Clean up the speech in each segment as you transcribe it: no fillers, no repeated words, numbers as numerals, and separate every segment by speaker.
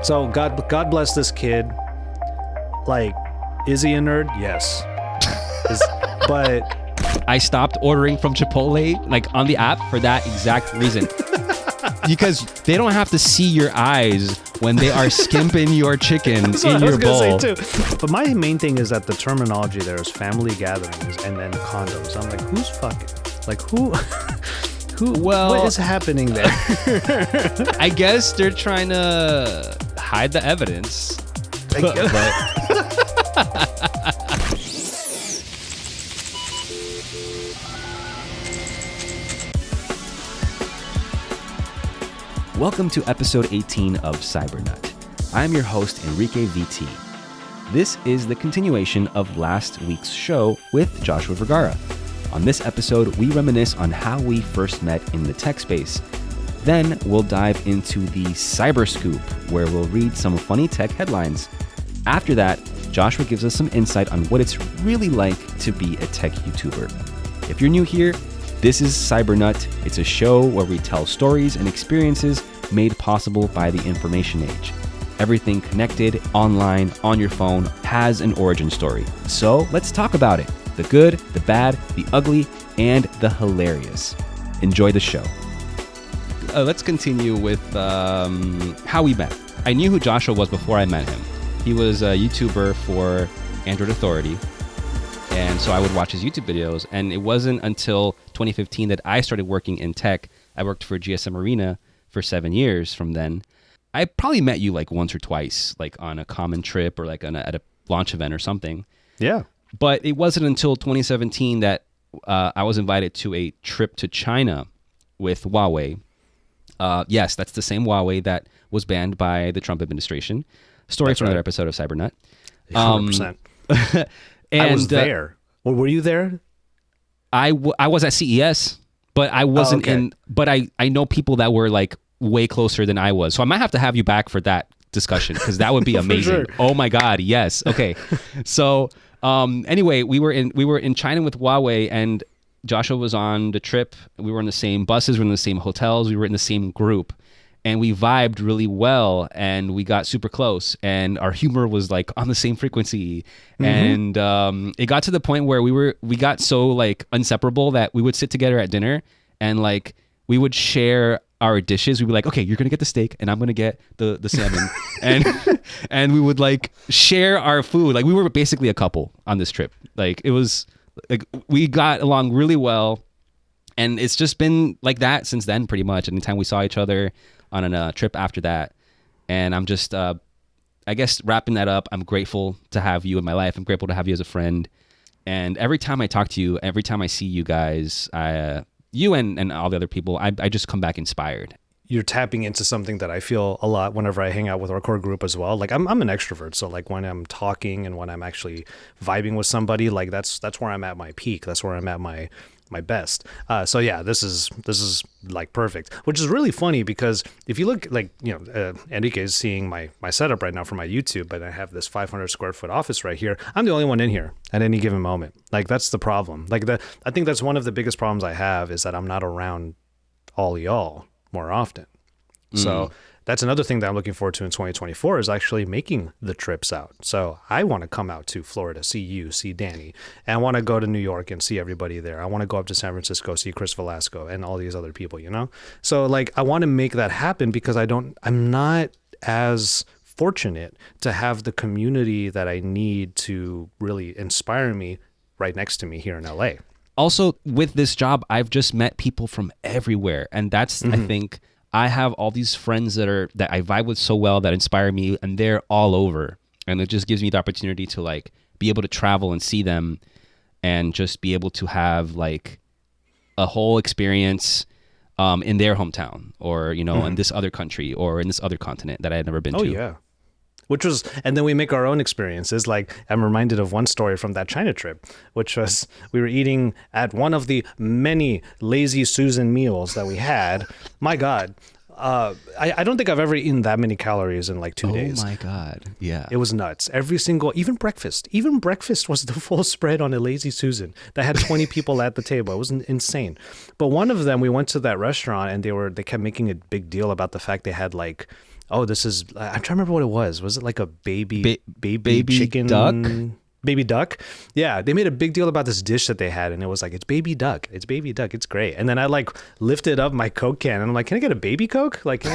Speaker 1: So God bless this kid. Like, is he a nerd? Yes. But
Speaker 2: I stopped ordering from Chipotle like on the app for that exact reason. Because they don't have to see your eyes when they are skimping your chicken in your bowl.
Speaker 1: I was gonna say too. But my main thing is that the terminology there is family gatherings and then condoms. I'm like, who's fucking? Like, who?
Speaker 2: Well,
Speaker 1: what is happening there?
Speaker 2: I guess they're trying to hide the evidence. Welcome to episode 18 of Cybernut. I'm your host, Enrique VT. This is the continuation of last week's show with Joshua Vergara. On this episode, we reminisce on how we first met in the tech space. Then we'll dive into the Cyber Scoop, where we'll read some funny tech headlines. After that, Joshua gives us some insight on what it's really like to be a tech YouTuber. If you're new here, this is Cybernut. It's a show where we tell stories and experiences made possible by the information age. Everything connected, online, on your phone, has an origin story. So let's talk about it. The good, the bad, the ugly, and the hilarious. Enjoy the show. Let's continue with how we met. I knew who Joshua was before I met him. He was a YouTuber for Android Authority. And so I would watch his YouTube videos. And it wasn't until 2015 that I started working in tech. I worked for GSM Arena for 7 years from then. I probably met you like once or twice, like on a common trip or like at a launch event or something.
Speaker 1: Yeah.
Speaker 2: But it wasn't until 2017 that I was invited to a trip to China with Huawei. Yes, that's the same Huawei that was banned by the Trump administration. Story
Speaker 1: That's
Speaker 2: for another
Speaker 1: right.
Speaker 2: episode of Cybernut.
Speaker 1: 100%.
Speaker 2: And
Speaker 1: I was there. Well, were you there?
Speaker 2: I was at CES, but I wasn't in. But I know people that were like way closer than I was. So I might have to have you back for that discussion because that would be amazing.
Speaker 1: Sure.
Speaker 2: Oh my God, yes. Okay. So anyway, we were in China with Huawei, and Joshua was on the trip. We were in the same buses, we were in the same hotels, we were in the same group. And we vibed really well, and we got super close, and our humor was like on the same frequency. Mm-hmm. And it got to the point where we got so like inseparable that we would sit together at dinner, and like we would share our dishes. We'd be like, okay, you're gonna get the steak, and I'm gonna get the salmon, and we would like share our food. Like we were basically a couple on this trip. Like it was like we got along really well, and it's just been like that since then, pretty much. Anytime we saw each other on a trip after that. And I'm just, I guess wrapping that up, I'm grateful to have you in my life. I'm grateful to have you as a friend. And every time I talk to you, every time I see you guys, you and all the other people, I just come back inspired.
Speaker 1: You're tapping into something that I feel a lot whenever I hang out with our core group as well. Like I'm an extrovert. So like when I'm talking and when I'm actually vibing with somebody, like that's where I'm at my peak. That's where I'm at my best. So yeah, this is like perfect, which is really funny because if you look like, Enrique is seeing my setup right now for my YouTube, but I have this 500 square foot office right here. I'm the only one in here at any given moment. Like that's the problem. Like I think that's one of the biggest problems I have is that I'm not around all y'all more often. So that's another thing that I'm looking forward to in 2024 is actually making the trips out. So I want to come out to Florida, see you, see Danny, and I want to go to New York and see everybody there. I want to go up to San Francisco, see Chris Velasco and all these other people, So like I want to make that happen because I'm not as fortunate to have the community that I need to really inspire me right next to me here in LA.
Speaker 2: Also, with this job, I've just met people from everywhere, and that's I think I have all these friends that I vibe with so well that inspire me, and they're all over, and it just gives me the opportunity to like be able to travel and see them, and just be able to have like a whole experience in their hometown, or in this other country, or in this other continent that I had never been to.
Speaker 1: Oh yeah. And then we make our own experiences. Like I'm reminded of one story from that China trip, which was we were eating at one of the many Lazy Susan meals that we had. My God, I don't think I've ever eaten that many calories in like 2 days.
Speaker 2: Oh my God. Yeah.
Speaker 1: It was nuts. Even breakfast was the full spread on a Lazy Susan that had 20 people at the table. It was insane. But one of them, we went to that restaurant and they kept making a big deal about the fact they had like oh, this is, I'm trying to remember what it was. Was it like a baby chicken?
Speaker 2: duck?
Speaker 1: Baby duck? Yeah, they made a big deal about this dish that they had, and it was like, it's baby duck. It's baby duck. It's great. And then I like lifted up my Coke can, and I'm like, can I get a baby Coke? Like, can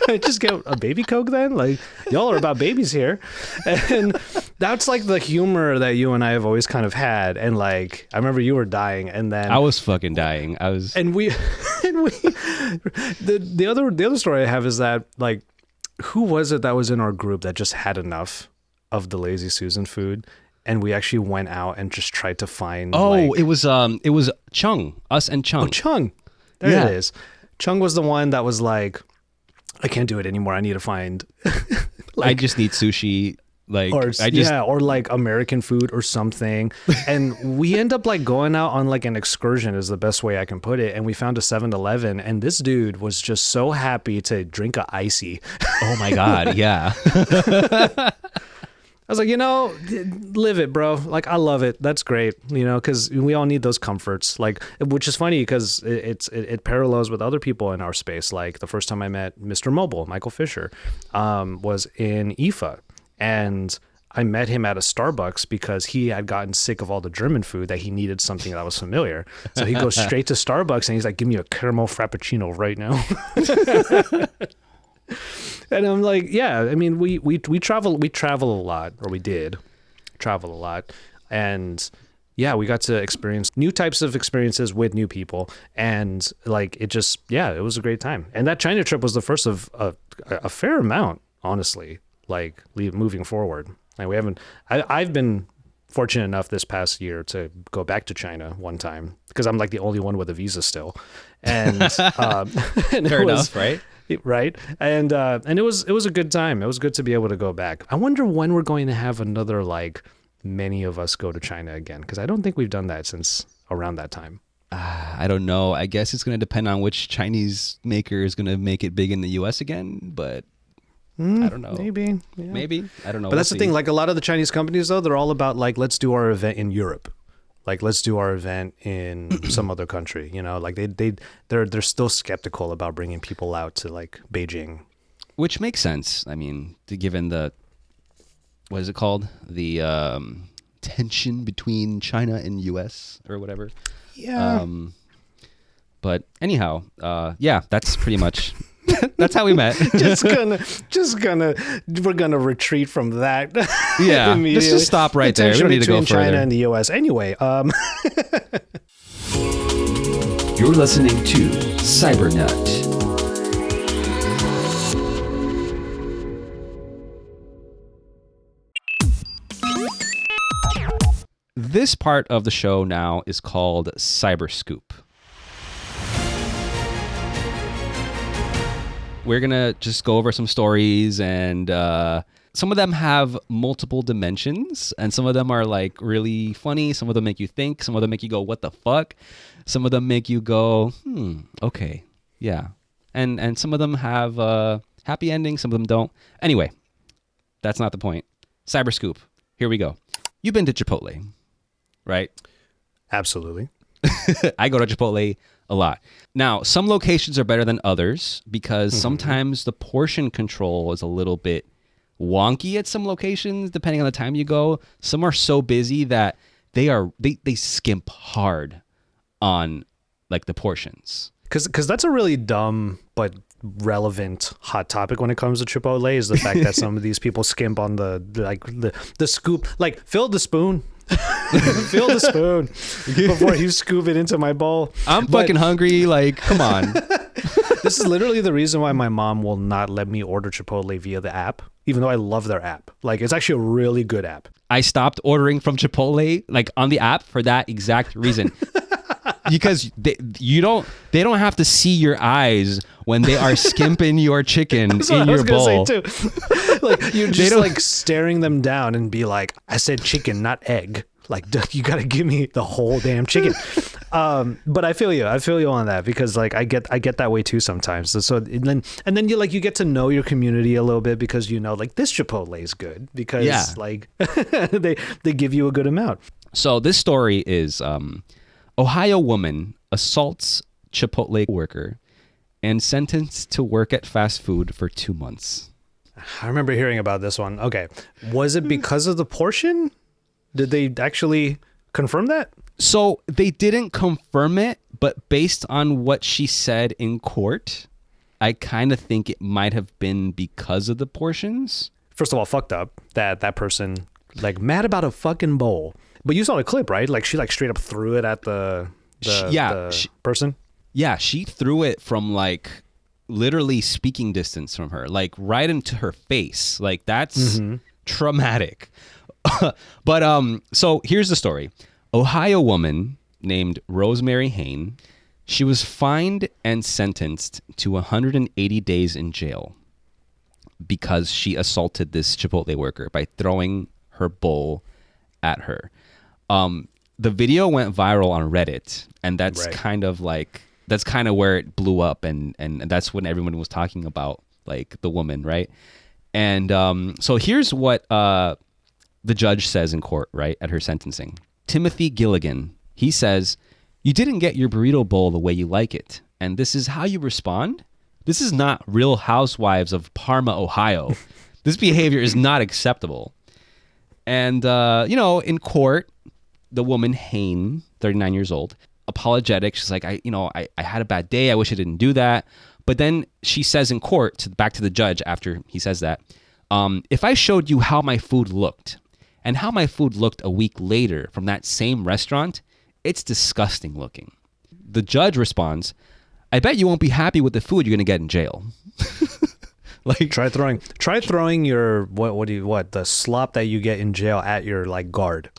Speaker 1: I just get a baby Coke then? Like, y'all are about babies here. And that's like the humor that you and I have always kind of had. And like, I remember you were dying, and then
Speaker 2: I was fucking dying.
Speaker 1: The other story I have is that, like, who was it that was in our group that just had enough of the Lazy Susan food, and we actually went out and just tried to find.
Speaker 2: It was Chung, us and Chung.
Speaker 1: Oh, Chung, there it is. Chung was the one that was like, I can't do it anymore. I need to find.
Speaker 2: I just need sushi. Like,
Speaker 1: or like American food or something. And we end up like going out on like an excursion is the best way I can put it. And we found a 7-Eleven, and this dude was just so happy to drink a icy.
Speaker 2: Oh my God. Yeah.
Speaker 1: I was like, live it, bro. Like, I love it. That's great. Because we all need those comforts. Like, which is funny because it parallels with other people in our space. Like the first time I met Mr. Mobile, Michael Fisher, was in IFA. And I met him at a Starbucks because he had gotten sick of all the German food, that he needed something that was familiar. So he goes straight to Starbucks and he's like, give me a caramel frappuccino right now. And I'm like, yeah, I mean, we travel a lot, or we did travel a lot. And yeah, we got to experience new types of experiences with new people. And like, it was a great time. And that China trip was the first of a fair amount, honestly, like moving forward. Like I've been fortunate enough this past year to go back to China one time because I'm like the only one with a visa still. And, and
Speaker 2: fair enough, right?
Speaker 1: Right. And it was a good time. It was good to be able to go back. I wonder when we're going to have another, like, many of us go to China again, because I don't think we've done that since around that time.
Speaker 2: I don't know. I guess it's going to depend on which Chinese maker is going to make it big in the U.S. again, but I don't know.
Speaker 1: Maybe. Yeah.
Speaker 2: Maybe. I don't know.
Speaker 1: But that's the thing. Like, a lot of the Chinese companies, though, they're all about, like, let's do our event in Europe. Like, let's do our event in some other country, like they're still skeptical about bringing people out to like Beijing.
Speaker 2: Which makes sense. I mean, given what is it called? The tension between China and US or whatever.
Speaker 1: Yeah.
Speaker 2: But anyhow, yeah, that's pretty much that's how we met.
Speaker 1: We're gonna retreat from that.
Speaker 2: Yeah, let's just stop right there. We don't need to go further.
Speaker 1: China and the U.S. Anyway.
Speaker 3: You're listening to Cybernut.
Speaker 2: This part of the show now is called Cyber Scoop. We're going to just go over some stories, and some of them have multiple dimensions, and some of them are like really funny. Some of them make you think. Some of them make you go, what the fuck? Some of them make you go, okay, yeah. And some of them have happy endings. Some of them don't. Anyway, that's not the point. Cyber Scoop. Here we go. You've been to Chipotle, right?
Speaker 1: Absolutely.
Speaker 2: I go to Chipotle a lot. Now, some locations are better than others because sometimes the portion control is a little bit wonky at some locations, depending on the time you go. Some are so busy that they skimp hard on like the portions. Because
Speaker 1: that's a really dumb but relevant hot topic when it comes to Chipotle, is the fact that some of these people skimp on the scoop. Like, fill the spoon. Fill the spoon before you scoop it into my bowl.
Speaker 2: I'm fucking hungry. Like, come on.
Speaker 1: This is literally the reason why my mom will not let me order Chipotle via the app, even though I love their app. Like, it's actually a really good app.
Speaker 2: I stopped ordering from Chipotle like on the app for that exact reason. Because they don't have to see your eyes when they are skimping your chicken in your bowl.
Speaker 1: Say too. Like, you're just like staring them down and be like, I said chicken, not egg. Like, you got to give me the whole damn chicken. But I feel you on that, because like I get that way too sometimes. So and then you get to know your community a little bit, because like this Chipotle is good because like they give you a good amount.
Speaker 2: So this story is Ohio woman assaults Chipotle worker and sentenced to work at fast food for 2 months.
Speaker 1: I remember hearing about this one. Okay. Was it because of the portion? Did they actually confirm that?
Speaker 2: So they didn't confirm it, but based on what she said in court, I kind of think it might have been because of the portions.
Speaker 1: First of all, fucked up that person, like, mad about a fucking bowl. But you saw the clip, right? Like, she, like, straight up threw it at the person?
Speaker 2: Yeah, she threw it from, like, literally speaking distance from her, like, right into her face. Like, that's traumatic. But so here's the story. Ohio woman named Rosemary Hain, she was fined and sentenced to 180 days in jail because she assaulted this Chipotle worker by throwing her bowl at her. The video went viral on Reddit, and that's kind of where it blew up, and that's when everyone was talking about, like, the woman, right? And so here's what the judge says in court, right, at her sentencing. Timothy Gilligan, he says, "You didn't get your burrito bowl the way you like it, and this is how you respond? This is not Real Housewives of Parma, Ohio. This behavior is not acceptable." And, in court, the woman, Hain, 39 years old, apologetic. She's like, I had a bad day. I wish I didn't do that. But then she says in court, back to the judge after he says that, if I showed you how my food looked and how my food looked a week later from that same restaurant, it's disgusting looking. The judge responds, I bet you won't be happy with the food you're going to get in jail.
Speaker 1: Like, try throwing your the slop that you get in jail at your, like, guard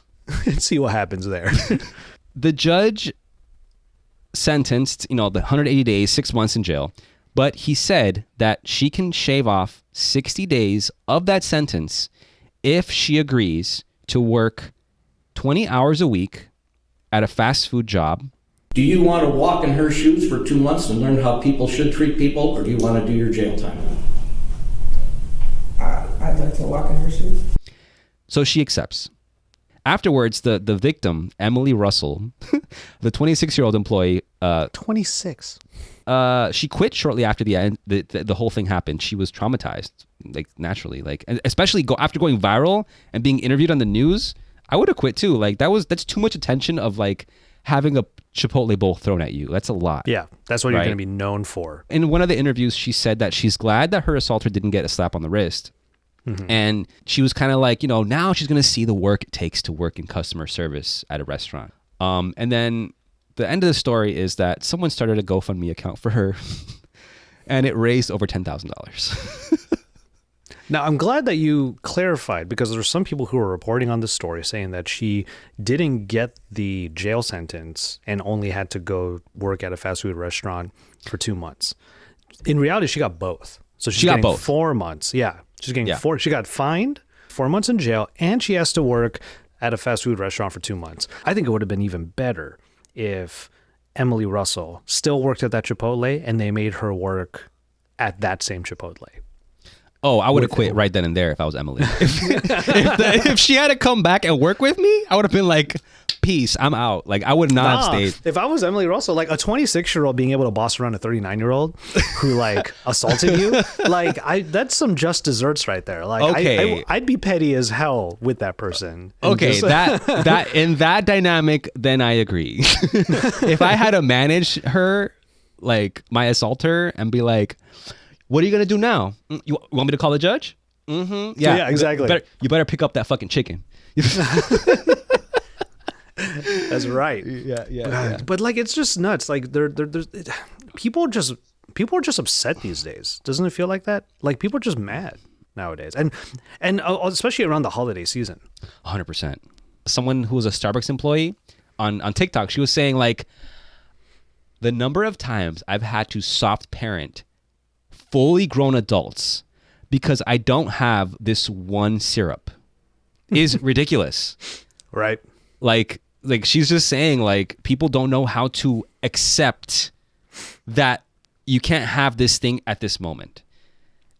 Speaker 1: and see what happens there.
Speaker 2: The judge sentenced, the 180 days, 6 months in jail, but he said that she can shave off 60 days of that sentence if she agrees to work 20 hours a week at a fast food job.
Speaker 4: Do you want to walk in her shoes for 2 months and learn how people should treat people, or do you want to do your jail time?
Speaker 5: I'd like to walk in her shoes.
Speaker 2: So she accepts. Afterwards, the victim, Emily Russell, the 26-year-old employee,
Speaker 1: 26.
Speaker 2: She quit shortly after the whole thing happened. She was traumatized, like, naturally, like, and especially after going viral and being interviewed on the news. I would have quit too. Like, that's too much attention of, like, having a Chipotle bowl thrown at you. That's a lot.
Speaker 1: Yeah, that's what you're going to be known for.
Speaker 2: In one of the interviews, she said that she's glad that her assaulter didn't get a slap on the wrist. Mm-hmm. And she was kind of like, now she's going to see the work it takes to work in customer service at a restaurant. And then the end of the story is that someone started a GoFundMe account for her and it raised over $10,000.
Speaker 1: Now, I'm glad that you clarified, because there's some people who are reporting on this story saying that she didn't get the jail sentence and only had to go work at a fast food restaurant for 2 months. In reality, she got both. So she got both. 4 months. Yeah. She's getting 4. She got fined, 4 months in jail, and she has to work at a fast food restaurant for 2 months. I think it would have been even better if Emily Russell still worked at that Chipotle and they made her work at that same Chipotle.
Speaker 2: Oh, I would have quit right then and there if I was Emily. If she had to come back and work with me, I would have been like, peace, I'm out. Like, I would not have stayed.
Speaker 1: If I was Emily Russell, like, a 26-year-old being able to boss around a 39-year-old who, like, assaulted you, like, that's some just desserts right there. Like,
Speaker 2: okay.
Speaker 1: I'd be petty as hell with that person.
Speaker 2: Okay, that in that dynamic, then I agree. If I had to manage her, like, my assaulter, and be like, what are you going to do now? You want me to call the judge? Mm-hmm.
Speaker 1: Yeah, exactly.
Speaker 2: You better pick up that fucking chicken.
Speaker 1: That's right.
Speaker 2: Yeah.
Speaker 1: But, like, it's just nuts. Like, there's people are just upset these days. Doesn't it feel like that? Like, people are just mad nowadays, and especially around the holiday season.
Speaker 2: 100%. Someone who was a Starbucks employee on TikTok, she was saying, like, the number of times I've had to soft parent fully grown adults because I don't have this one syrup is ridiculous.
Speaker 1: Right.
Speaker 2: Like she's just saying, like, people don't know how to accept that you can't have this thing at this moment.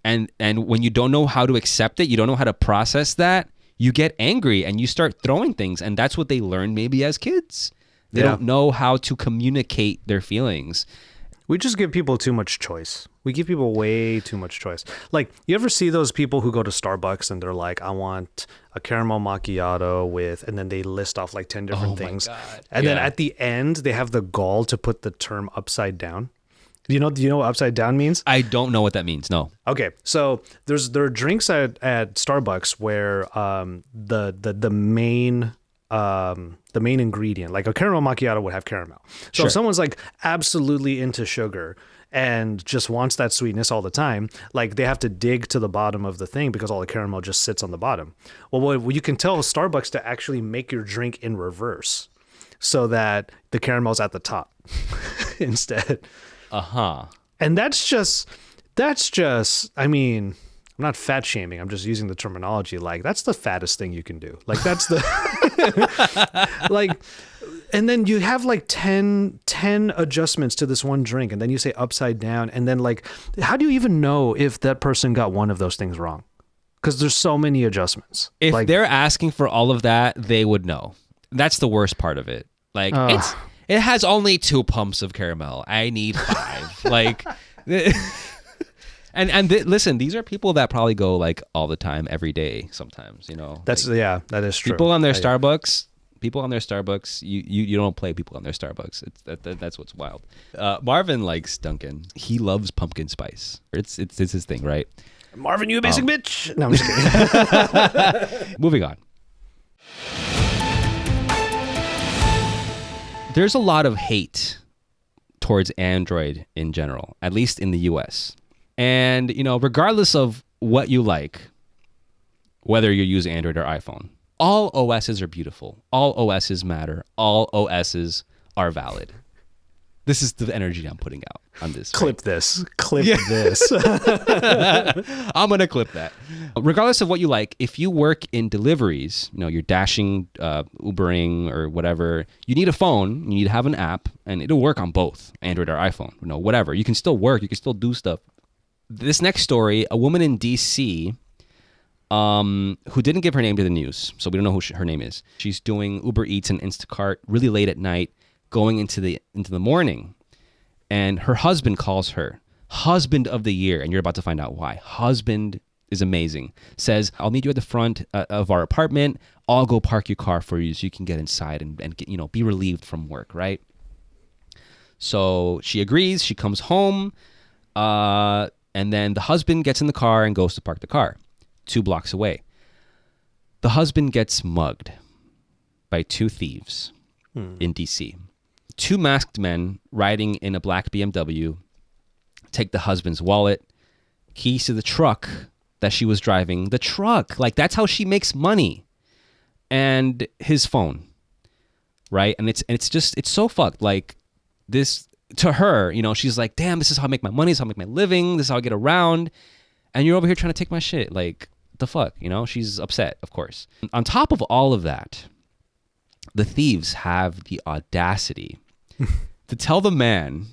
Speaker 2: And when you don't know how to accept it, you don't know how to process that, you get angry and you start throwing things. And that's what they learned maybe as kids. They don't know how to communicate their feelings.
Speaker 1: We just give people too much choice. We give people way too much choice. Like, you ever see those people who go to Starbucks and they're like, I want a caramel macchiato with, and then they list off like 10 different things. And then at the end, they have the gall to put the term upside down. Do you know what upside down means?
Speaker 2: I don't know what that means. No.
Speaker 1: Okay, so there are drinks at Starbucks where the main ingredient, like a caramel macchiato would have caramel. So if someone's like absolutely into sugar and just wants that sweetness all the time, like they have to dig to the bottom of the thing because all the caramel just sits on the bottom. Well, you can tell Starbucks to actually make your drink in reverse so that the caramel's at the top instead. And that's just, I mean, I'm not fat shaming. I'm just using the terminology. Like, that's the fattest thing you can do. Like, that's the, like, and then you have like 10 adjustments to this one drink. And then you say upside down. And then like, how do you even know if that person got one of those things wrong? Because there's so many adjustments.
Speaker 2: If
Speaker 1: like,
Speaker 2: they're asking for all of that, they would know. That's the worst part of it. Like, it has only 2 pumps of caramel. I need 5. Like, listen, these are people that probably go like all the time, every day, sometimes, you know.
Speaker 1: That's,
Speaker 2: like,
Speaker 1: that is true.
Speaker 2: People on their Starbucks, you don't play people on their Starbucks. That's what's wild. Marvin likes Dunkin'. He loves pumpkin spice. It's his thing, right?
Speaker 1: Marvin, you a basic bitch. No, I'm just kidding.
Speaker 2: Moving on. There's a lot of hate towards Android in general, at least in the US. And, you know, regardless of what you like, whether you use Android or iPhone, all OSs are beautiful. All OSs matter. All OSs are valid. This is the energy I'm putting out on this.
Speaker 1: Clip this. This.
Speaker 2: I'm going to clip that. Regardless of what you like, if you work in deliveries, you know, you're dashing, Ubering or whatever, you need a phone, you need to have an app, and it'll work on both, Android or iPhone, you know, whatever. You can still work, you can still do stuff. This next story, a woman in DC who didn't give her name to the news, so we don't know who her name is. She's doing Uber Eats and Instacart really late at night, going into the morning, and her husband calls her husband of the year, and you're about to find out why. Husband is amazing. Says, I'll meet you at the front of our apartment. I'll go park your car for you so you can get inside and get, you know, be relieved from work, right? So she agrees. She comes home, and then the husband gets in the car and goes to park the car 2 blocks away. The husband gets mugged by 2 thieves in DC. 2 masked men riding in a black BMW take the husband's wallet, keys to the truck that she was driving. The truck, like, that's how she makes money. And his phone, right? And it's so fucked. Like, this, to her, you know, she's like, damn, this is how I make my money. This is how I make my living. This is how I get around. And you're over here trying to take my shit. Like, the fuck, you know? She's upset, of course. On top of all of that, the thieves have the audacity to tell the man,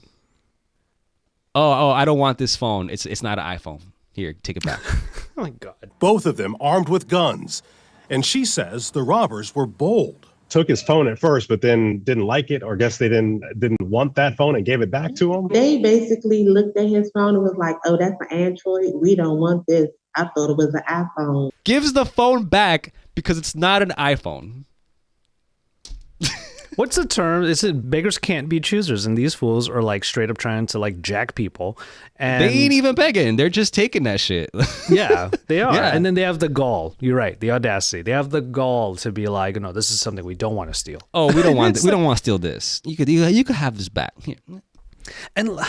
Speaker 2: oh, I don't want this phone. It's not an iPhone. Here, take it back.
Speaker 1: Oh my God.
Speaker 6: Both of them armed with guns. And she says the robbers were bold.
Speaker 7: Took his phone at first, but then didn't like it, or guess they didn't want that phone and gave it back to him.
Speaker 8: They basically looked at his phone and was like, oh, that's an Android. We don't want this. I thought it was an iPhone.
Speaker 2: Gives the phone back because it's not an iPhone.
Speaker 1: What's the term? Is it beggars can't be choosers? And these fools are like straight up trying to like jack people. And
Speaker 2: they ain't even begging. They're just taking that shit.
Speaker 1: Yeah, they are.
Speaker 2: Yeah.
Speaker 1: And then they have the gall. You're right. The audacity. They have the gall to be like, no, this is something we don't want to steal.
Speaker 2: Oh, we don't want we don't want to steal this. You could have this back. Here.
Speaker 1: And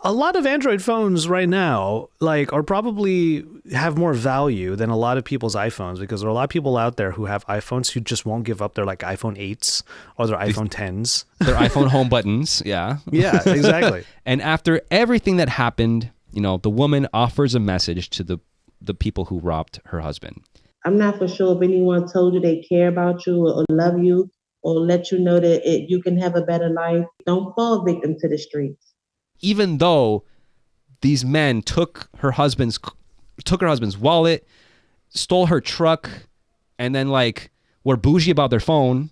Speaker 1: a lot of Android phones right now, like, are probably have more value than a lot of people's iPhones, because there are a lot of people out there who have iPhones who just won't give up their like iPhone 8s or their iPhone 10s.
Speaker 2: Their iPhone home buttons. Yeah.
Speaker 1: Yeah, exactly.
Speaker 2: And after everything that happened, you know, the woman offers a message to the people who robbed her husband.
Speaker 8: I'm not for sure if anyone told you they care about you or love you, or let you know that you can have a better life. Don't fall victim to the streets.
Speaker 2: Even though these men took her husband's wallet, stole her truck, and then like were bougie about their phone,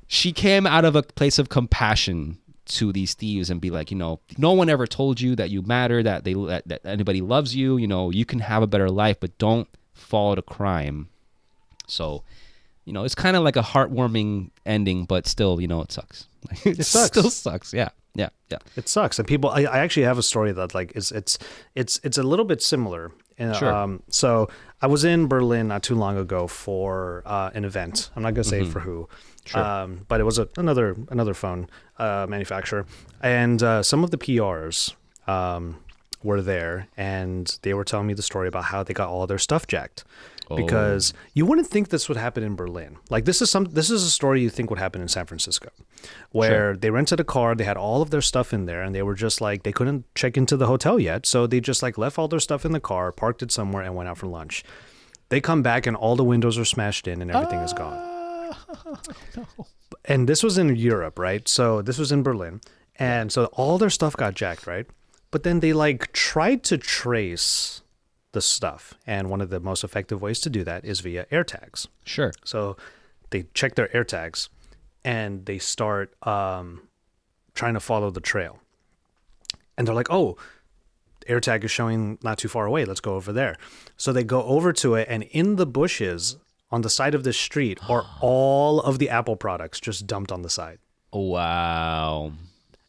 Speaker 2: she came out of a place of compassion to these thieves and be like, no one ever told you that you matter, that anybody loves you. You can have a better life, but don't fall to crime. So, it's kind of like a heartwarming ending, but still, it sucks. It
Speaker 1: sucks.
Speaker 2: Still sucks. Yeah.
Speaker 1: It sucks. And people, I actually have a story that like it's a little bit similar.
Speaker 2: Sure.
Speaker 1: So I was in Berlin not too long ago for an event. I'm not gonna say for who.
Speaker 2: Sure.
Speaker 1: But it was another phone manufacturer, and some of the PRs were there, and they were telling me the story about how they got all their stuff jacked. Because you wouldn't think this would happen in Berlin. Like this is a story you think would happen in San Francisco, where they rented a car, they had all of their stuff in there, and they were just like, they couldn't check into the hotel yet, so they just like left all their stuff in the car, parked it somewhere, and went out for lunch. They come back and all the windows are smashed in and everything is gone. No. And this was in Europe, right? So this was in Berlin, and so all their stuff got jacked, right? But then they like tried to trace the stuff, and one of the most effective ways to do that is via AirTags.
Speaker 2: Sure.
Speaker 1: So they check their AirTags and they start trying to follow the trail, and they're like, oh, AirTag is showing not too far away, let's go over there. So they go over to it, and in the bushes on the side of the street are all of the Apple products just dumped on the side.
Speaker 2: Wow.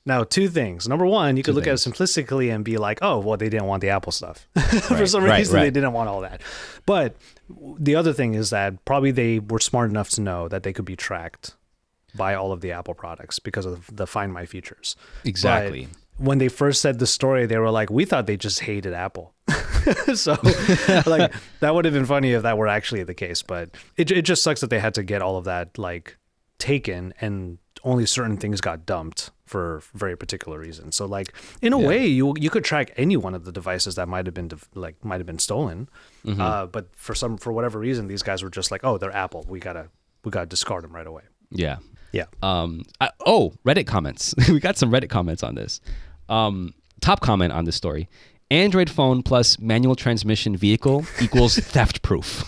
Speaker 1: Now, two things. Number one, you could look at it simplistically and be like, oh, well, they didn't want the Apple stuff. For some reason, they didn't want all that. But the other thing is that probably they were smart enough to know that they could be tracked by all of the Apple products because of the Find My features.
Speaker 2: Exactly.
Speaker 1: But when they first said the story, they were like, we thought they just hated Apple. So like that would have been funny if that were actually the case. But it just sucks that they had to get all of that like taken, and only certain things got dumped for very particular reasons. So like in a way you could track any one of the devices that might have been stolen. But for whatever reason, these guys were just like, oh, they're Apple. We gotta discard them right away.
Speaker 2: Yeah.
Speaker 1: Yeah.
Speaker 2: Reddit comments. We got some Reddit comments on this. Top comment on this story: Android phone plus manual transmission vehicle equals theft proof.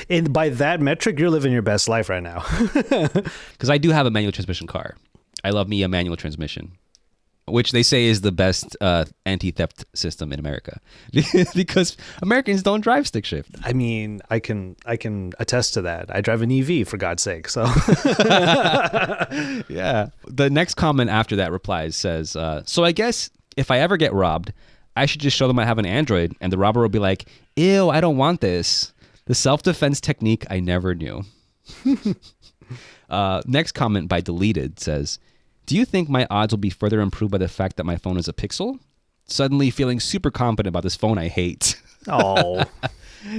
Speaker 1: And by that metric, you're living your best life right now.
Speaker 2: Because I do have a manual transmission car. I love me a manual transmission, which they say is the best anti-theft system in America. Because Americans don't drive stick shift.
Speaker 1: I mean, I can attest to that. I drive an EV, for God's sake. So
Speaker 2: yeah. The next comment after that says, so I guess if I ever get robbed, I should just show them I have an Android, and the robber will be like, ew, I don't want this. The self-defense technique I never knew. Next comment by Deleted says, do you think my odds will be further improved by the fact that my phone is a Pixel? Suddenly feeling super confident about this phone I hate.
Speaker 1: Oh.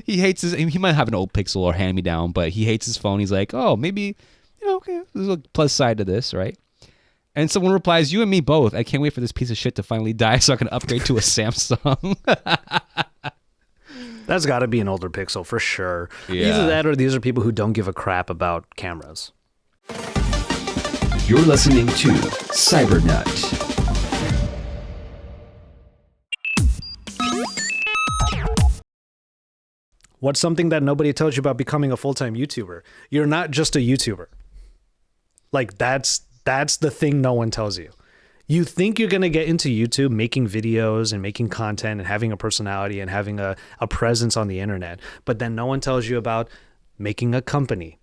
Speaker 2: He might have an old Pixel or hand-me-down, but he hates his phone. He's like, oh, maybe, okay, there's a plus side to this, right? And someone replies, you and me both. I can't wait for this piece of shit to finally die so I can upgrade to a Samsung.
Speaker 1: That's got to be an older Pixel for sure.
Speaker 2: Yeah.
Speaker 1: Either that or these are people who don't give a crap about cameras.
Speaker 3: You're listening to Cybernut.
Speaker 1: What's something that nobody tells you about becoming a full-time YouTuber? You're not just a YouTuber. Like that's the thing no one tells you. You think you're going to get into YouTube making videos and making content and having a personality and having a presence on the internet, but then no one tells you about making a company.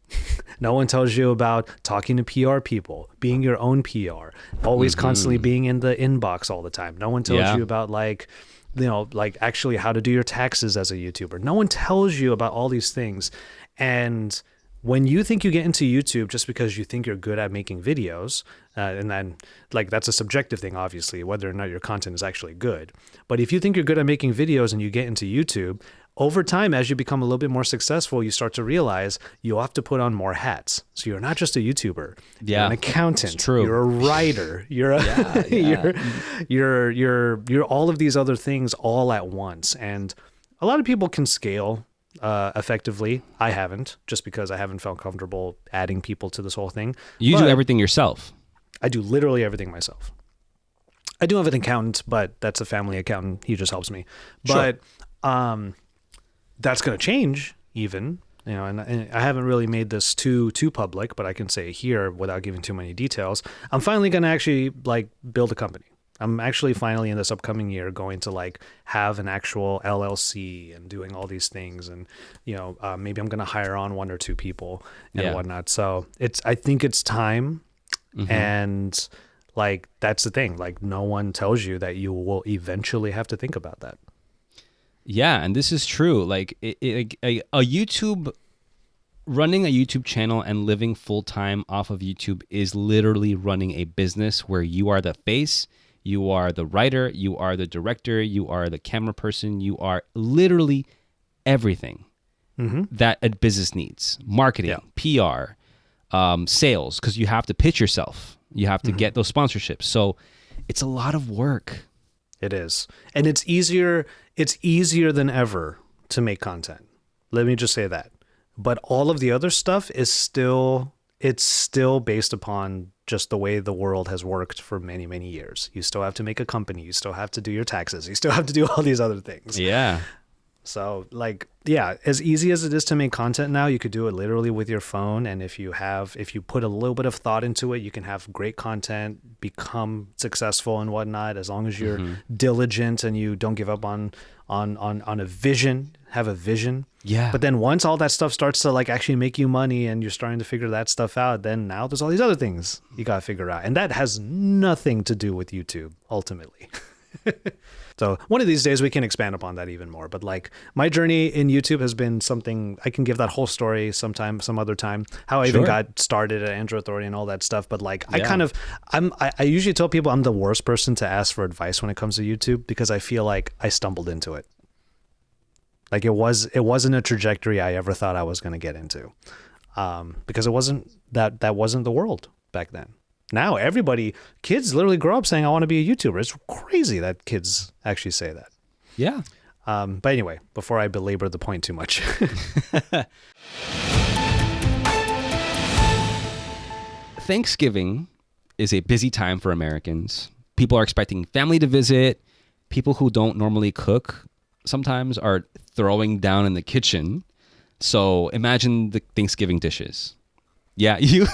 Speaker 1: No one tells you about talking to PR people, being your own PR, always constantly being in the inbox all the time. No one tells you about like actually how to do your taxes as a YouTuber. No one tells you about all these things. And when you think you get into YouTube just because you think you're good at making videos, and then like that's a subjective thing, obviously, whether or not your content is actually good. But if you think you're good at making videos and you get into YouTube, over time, as you become a little bit more successful, you start to realize you'll have to put on more hats. So you're not just a YouTuber. You're an accountant.
Speaker 2: It's true.
Speaker 1: You're a writer. You're you're all of these other things all at once. And a lot of people can scale effectively. I haven't, just because I haven't felt comfortable adding people to this whole thing.
Speaker 2: You do everything yourself.
Speaker 1: I do literally everything myself. I do have an accountant, but that's a family accountant. He just helps me.
Speaker 2: Sure.
Speaker 1: But that's going to change even You know, and I haven't really made this too public, but I can say here without giving too many details. I'm finally going to actually like build a company. I'm actually finally in this upcoming year going to like have an actual LLC and doing all these things, and you know, maybe I'm going to hire on 1 or 2 people and whatnot. So I think it's time, and like that's the thing. Like no one tells you that you will eventually have to think about that.
Speaker 2: Yeah, and this is true. Like a YouTube, running a YouTube channel and living full time off of YouTube is literally running a business where you are the face. You are the writer, you are the director, you are the camera person, you are literally everything that a business needs. Marketing, PR, sales, because you have to pitch yourself. You have to get those sponsorships. So it's a lot of work.
Speaker 1: It is. And it's easier than ever to make content. Let me just say that. But all of the other stuff is still based upon just the way the world has worked for many, many years. You still have to make a company. You still have to do your taxes. You still have to do all these other things.
Speaker 2: Yeah.
Speaker 1: So like, yeah, as easy as it is to make content now, you could do it literally with your phone. And if you put a little bit of thought into it, you can have great content, become successful and whatnot, as long as you're diligent and you don't give up on a vision, have a vision.
Speaker 2: Yeah.
Speaker 1: But then once all that stuff starts to like actually make you money and you're starting to figure that stuff out, then now there's all these other things you got to figure out. And that has nothing to do with YouTube ultimately. So one of these days we can expand upon that even more. But like my journey in YouTube has been something, I can give that whole story some other time, how I even got started at Android Authority and all that stuff. But like I usually tell people I'm the worst person to ask for advice when it comes to YouTube because I feel like I stumbled into it. Like it wasn't a trajectory I ever thought I was going to get into, because it wasn't that wasn't the world back then. Now kids literally grow up saying, I want to be a YouTuber. It's crazy that kids actually say that.
Speaker 2: Yeah.
Speaker 1: But anyway, before I belabor the point too much.
Speaker 2: Thanksgiving is a busy time for Americans. People are expecting family to visit. People who don't normally cook sometimes are throwing down in the kitchen. So imagine the Thanksgiving dishes. Yeah, you.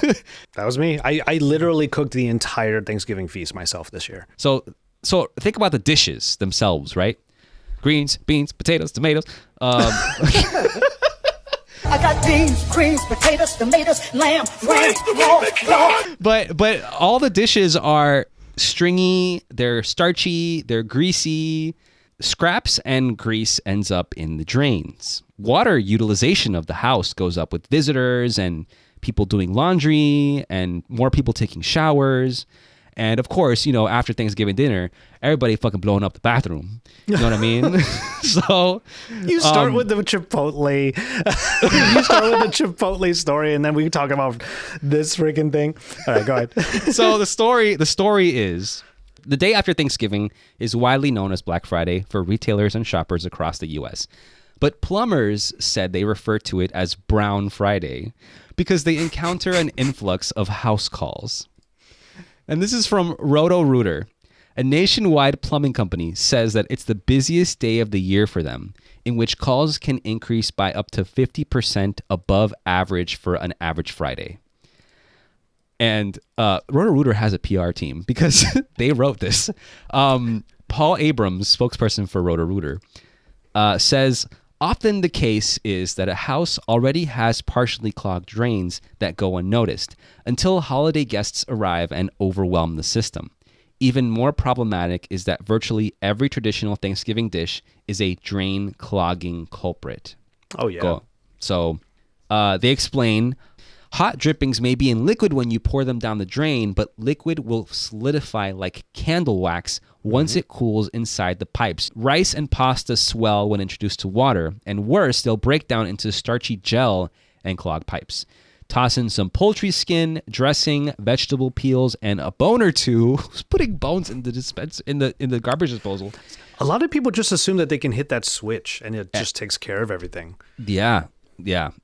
Speaker 1: That was me. I literally cooked the entire Thanksgiving feast myself this year.
Speaker 2: So think about the dishes themselves, right? Greens, beans, potatoes, tomatoes.
Speaker 9: I got beans, greens, potatoes, tomatoes, lamb, lamb.
Speaker 2: But all the dishes are stringy, they're starchy, they're greasy. Scraps and grease ends up in the drains. Water utilization of the house goes up with visitors and people doing laundry and more people taking showers. And of course, after Thanksgiving dinner, everybody fucking blowing up the bathroom. You know what I mean? So
Speaker 1: you start with the Chipotle. You start with the Chipotle story, and then we talk about this freaking thing. All right, go ahead.
Speaker 2: So the story is the day after Thanksgiving is widely known as Black Friday for retailers and shoppers across the U.S. But plumbers said they refer to it as Brown Friday because they encounter an influx of house calls. And this is from Roto-Rooter. A nationwide plumbing company says that it's the busiest day of the year for them, in which calls can increase by up to 50% above average for an average Friday. And Roto-Rooter has a PR team because they wrote this. Paul Abrams, spokesperson for Roto-Rooter, says, often the case is that a house already has partially clogged drains that go unnoticed until holiday guests arrive and overwhelm the system. Even more problematic is that virtually every traditional Thanksgiving dish is a drain clogging culprit.
Speaker 1: Oh, yeah.
Speaker 2: So they explain, hot drippings may be in liquid when you pour them down the drain, but liquid will solidify like candle wax once it cools inside the pipes. Rice and pasta swell when introduced to water, and worse, they'll break down into starchy gel and clog pipes. Toss in some poultry skin, dressing, vegetable peels, and a bone or two. Who's putting bones in the garbage disposal?
Speaker 1: A lot of people just assume that they can hit that switch and it just takes care of everything.
Speaker 2: Yeah.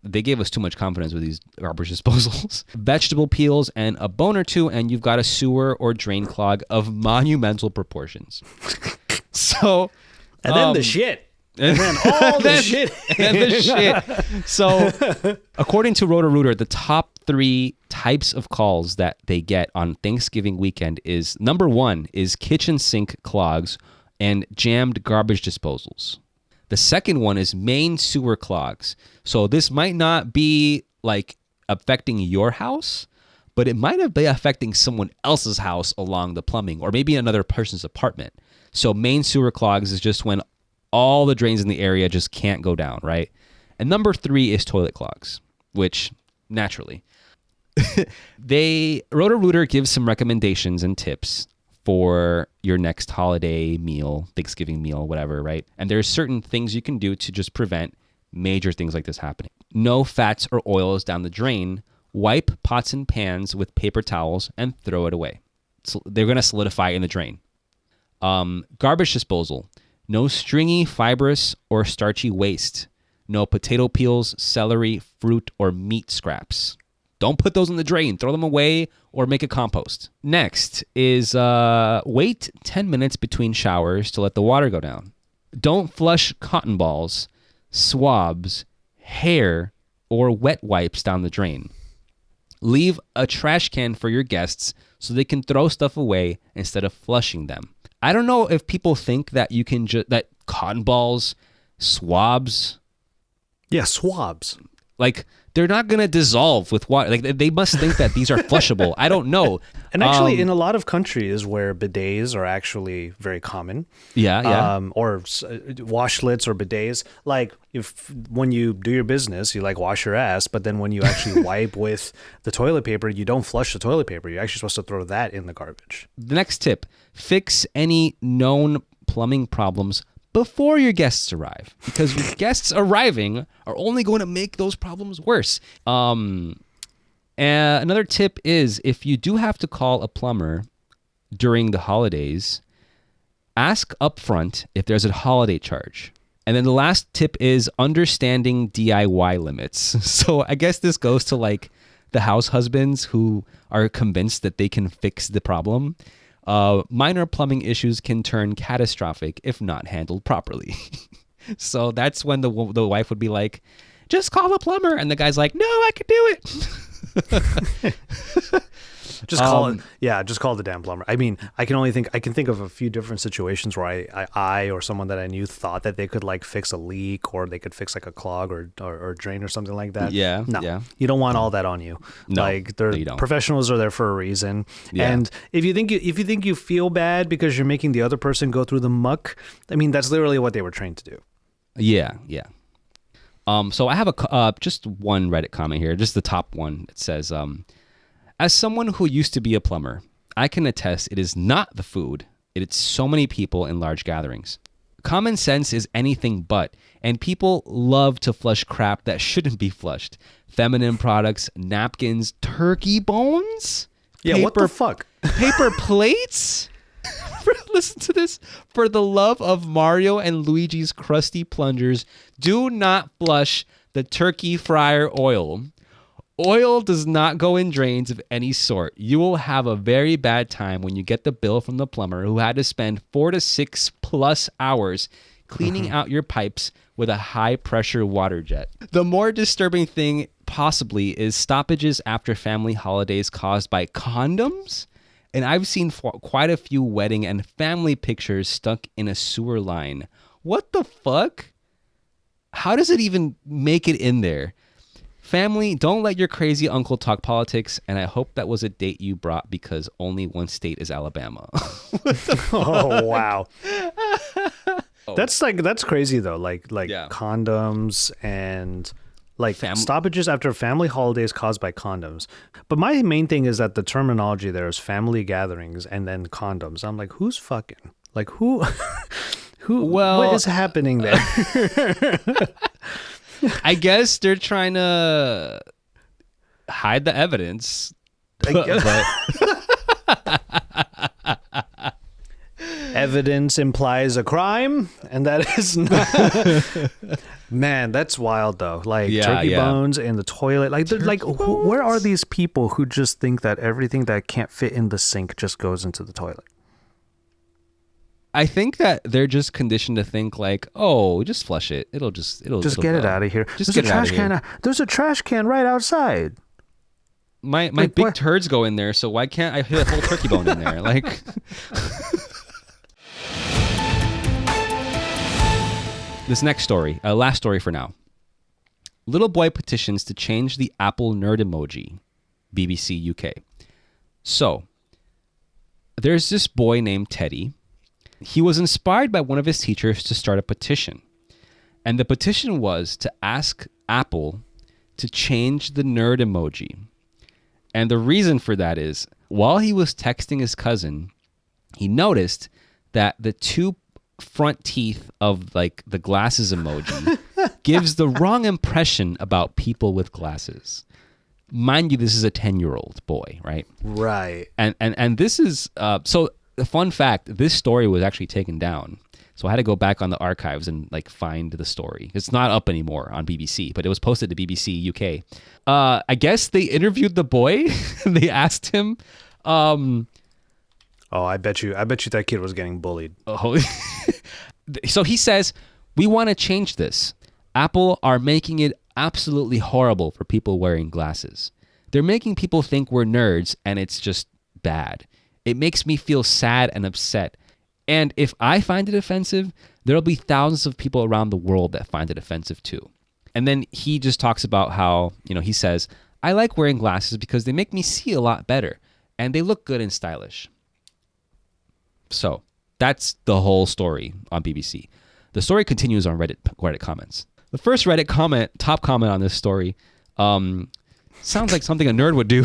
Speaker 2: They gave us too much confidence with these garbage disposals. Vegetable peels and a bone or two, and you've got a sewer or drain clog of monumental proportions. So,
Speaker 1: and then the shit. And then all the shit.
Speaker 2: And the shit. So, according to Roto-Rooter, the top 3 types of calls that they get on Thanksgiving weekend is, number 1 is kitchen sink clogs and jammed garbage disposals. The second one is main sewer clogs. So this might not be like affecting your house, but it might have been affecting someone else's house along the plumbing, or maybe another person's apartment. So main sewer clogs is just when all the drains in the area just can't go down, right? And number 3 is toilet clogs, which naturally. Roto-Rooter gives some recommendations and tips for your next holiday meal, Thanksgiving meal, whatever, right? And there's certain things you can do to just prevent major things like this happening. No fats or oils down the drain. Wipe pots and pans with paper towels and throw it away. So they're going to solidify in the drain. Garbage disposal. No stringy, fibrous, or starchy waste. No potato peels, celery, fruit, or meat scraps. Don't put those in the drain. Throw them away or make a compost. Next is wait 10 minutes between showers to let the water go down. Don't flush cotton balls, swabs, hair, or wet wipes down the drain. Leave a trash can for your guests so they can throw stuff away instead of flushing them. I don't know if people think that you can that cotton balls, swabs.
Speaker 1: Yeah, swabs.
Speaker 2: Like, they're not going to dissolve with water. Like, they must think that these are flushable. I don't know.
Speaker 1: And actually, in a lot of countries where bidets are actually very common, or washlets or bidets, like when you do your business, you like wash your ass, but then when you actually wipe with the toilet paper, you don't flush the toilet paper. You're actually supposed to throw that in the garbage.
Speaker 2: The next tip, fix any known plumbing problems before your guests arrive, because your guests arriving are only going to make those problems worse. Another tip is, if you do have to call a plumber during the holidays, ask upfront if there's a holiday charge. And then the last tip is understanding DIY limits. So I guess this goes to like the house husbands who are convinced that they can fix the problem. Minor plumbing issues can turn catastrophic if not handled properly. So that's when the wife would be like, just call a plumber. And the guy's like, no, I can do it.
Speaker 1: Just call it. Yeah, just call the damn plumber. I mean, I can think of a few different situations where I or someone that I knew thought that they could like fix a leak, or they could fix like a clog or drain or something like that.
Speaker 2: Yeah.
Speaker 1: No,
Speaker 2: yeah.
Speaker 1: You don't want all that on you.
Speaker 2: No,
Speaker 1: like
Speaker 2: you don't.
Speaker 1: Professionals are there for a reason.
Speaker 2: Yeah.
Speaker 1: And if you think you feel bad because you're making the other person go through the muck, I mean, that's literally what they were trained to do.
Speaker 2: Yeah. Yeah. So I have just one Reddit comment here, just the top one. It says, as someone who used to be a plumber, I can attest it is not the food. It's so many people in large gatherings. Common sense is anything but, and people love to flush crap that shouldn't be flushed. Feminine products, napkins, turkey bones?
Speaker 1: Yeah, what the fuck?
Speaker 2: Paper plates? Listen to this. For the love of Mario and Luigi's crusty plungers, do not flush the turkey fryer oil. Oil does not go in drains of any sort. You will have a very bad time when you get the bill from the plumber who had to spend 4 to 6 plus hours cleaning out your pipes with a high-pressure water jet. The more disturbing thing possibly is stoppages after family holidays caused by condoms. And I've seen quite a few wedding and family pictures stuck in a sewer line. What the fuck? How does it even make it in there? Family, don't let your crazy uncle talk politics, and I hope that was a date you brought because only one state is Alabama.
Speaker 1: Oh, wow. That's crazy though. Like condoms and like stoppages after family holidays caused by condoms. But my main thing is that the terminology there is family gatherings and then condoms. I'm like, who's fucking? Like who what is happening there?
Speaker 2: I guess they're trying to hide the evidence.
Speaker 1: Evidence implies a crime, and that is not. Man, that's wild though. Like turkey bones in the toilet. Like, where are these people who just think that everything that can't fit in the sink just goes into the toilet?
Speaker 2: I think that they're just conditioned to think like, oh, just flush it. It'll
Speaker 1: Get
Speaker 2: go.
Speaker 1: it out of here.
Speaker 2: Just get it out of here.
Speaker 1: There's a trash can right outside.
Speaker 2: My big turds go in there, so why can't I hit a whole turkey bone in there? Like, this next story, last story for now. Little boy petitions to change the Apple Nerd Emoji, BBC UK. So, there's this boy named Teddy. He was inspired by one of his teachers to start a petition. And the petition was to ask Apple to change the nerd emoji. And the reason for that is, while he was texting his cousin, he noticed that the two front teeth of like the glasses emoji gives the wrong impression about people with glasses. Mind you, this is a 10-year-old boy, right?
Speaker 1: Right.
Speaker 2: And this is, so the fun fact, this story was actually taken down. So I had to go back on the archives and like find the story. It's not up anymore on BBC, but it was posted to BBC UK. I guess they interviewed the boy and they asked him,
Speaker 1: oh, I bet you that kid was getting bullied.
Speaker 2: Oh. So he says, we want to change this. Apple are making it absolutely horrible for people wearing glasses. They're making people think we're nerds, and it's just bad. It makes me feel sad and upset. And if I find it offensive, there'll be thousands of people around the world that find it offensive too. And then he just talks about how, he says, I like wearing glasses because they make me see a lot better, and they look good and stylish. So that's the whole story on BBC. The story continues on Reddit comments. The first Reddit top comment on this story, sounds like something a nerd would do.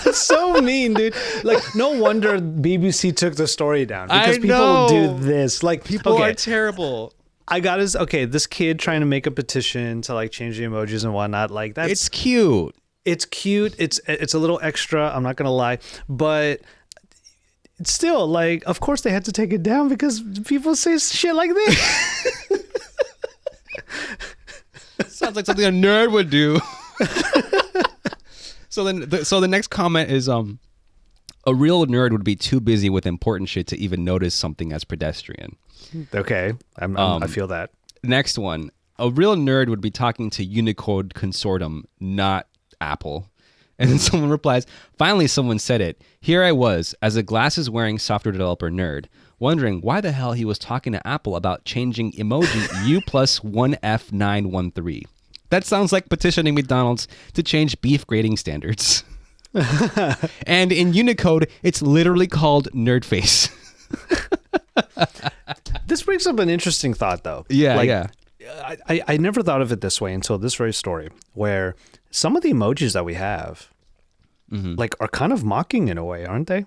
Speaker 1: That's so mean, dude. Like, no wonder BBC took the story down, because people do this. Like,
Speaker 2: people are terrible.
Speaker 1: This kid trying to make a petition to like change the emojis and whatnot. Like, that's
Speaker 2: it's cute.
Speaker 1: It's cute. It's a little extra. I'm not gonna lie, but it's still like, of course they had to take it down because people say shit like this.
Speaker 2: Sounds like something a nerd would do. So the next comment is, a real nerd would be too busy with important shit to even notice something as pedestrian.
Speaker 1: Okay, I feel that.
Speaker 2: Next one, a real nerd would be talking to Unicode Consortium, not Apple. And then someone replies, finally someone said it. Here I was, as a glasses-wearing software developer nerd, wondering why the hell he was talking to Apple about changing emoji U+1F913. That sounds like petitioning McDonald's to change beef grading standards. And in Unicode, it's literally called nerdface.
Speaker 1: This brings up an interesting thought, though.
Speaker 2: Yeah.
Speaker 1: I never thought of it this way until this very story, where some of the emojis that we have, like, are kind of mocking in a way, aren't they?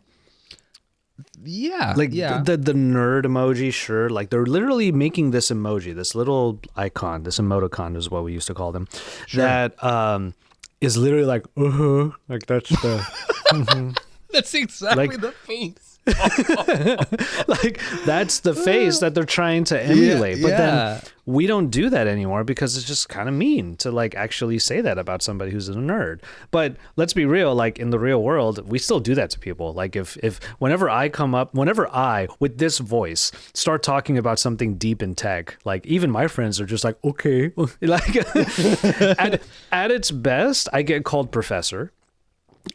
Speaker 2: Yeah.
Speaker 1: Like, the nerd emoji, sure. Like, they're literally making this emoji, this little icon, this emoticon is what we used to call them, that is literally like, like that's the...
Speaker 2: That's exactly the face.
Speaker 1: Like, that's the face that they're trying to emulate. But then we don't do that anymore because it's just kind of mean to like actually say that about somebody who's a nerd. But let's be real, like in the real world, we still do that to people. Like if whenever I with this voice start talking about something deep in tech, like even my friends are just like, okay. Like at its best, I get called professor.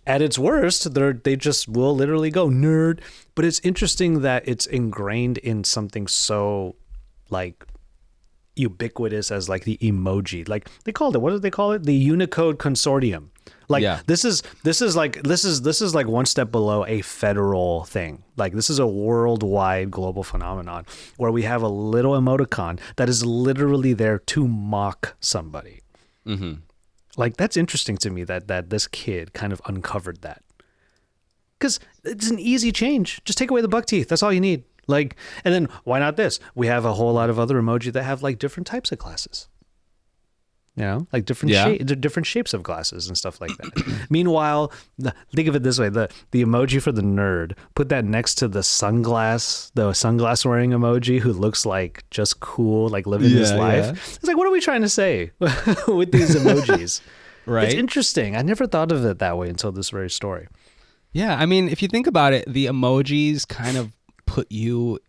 Speaker 1: At its worst, they just will literally go nerd. But it's interesting that it's ingrained in something so like ubiquitous as like the emoji. Like they called it, what did they call it? The Unicode Consortium. Like this is like one step below a federal thing. Like this is a worldwide global phenomenon where we have a little emoticon that is literally there to mock somebody. Mm-hmm. Like, that's interesting to me that this kid kind of uncovered that. Because it's an easy change. Just take away the buck teeth. That's all you need. Like, and then why not this? We have a whole lot of other emoji that have, like, different types of glasses. You know? Like, different shapes of glasses and stuff like that. Meanwhile, think of it this way. The emoji for the nerd, put that next to the sunglass wearing emoji who looks like just cool, like living his life. Yeah. It's like, what are we trying to say with these emojis?
Speaker 2: Right.
Speaker 1: It's interesting. I never thought of it that way until this very story.
Speaker 2: Yeah, I mean, if you think about it, the emojis kind of put you.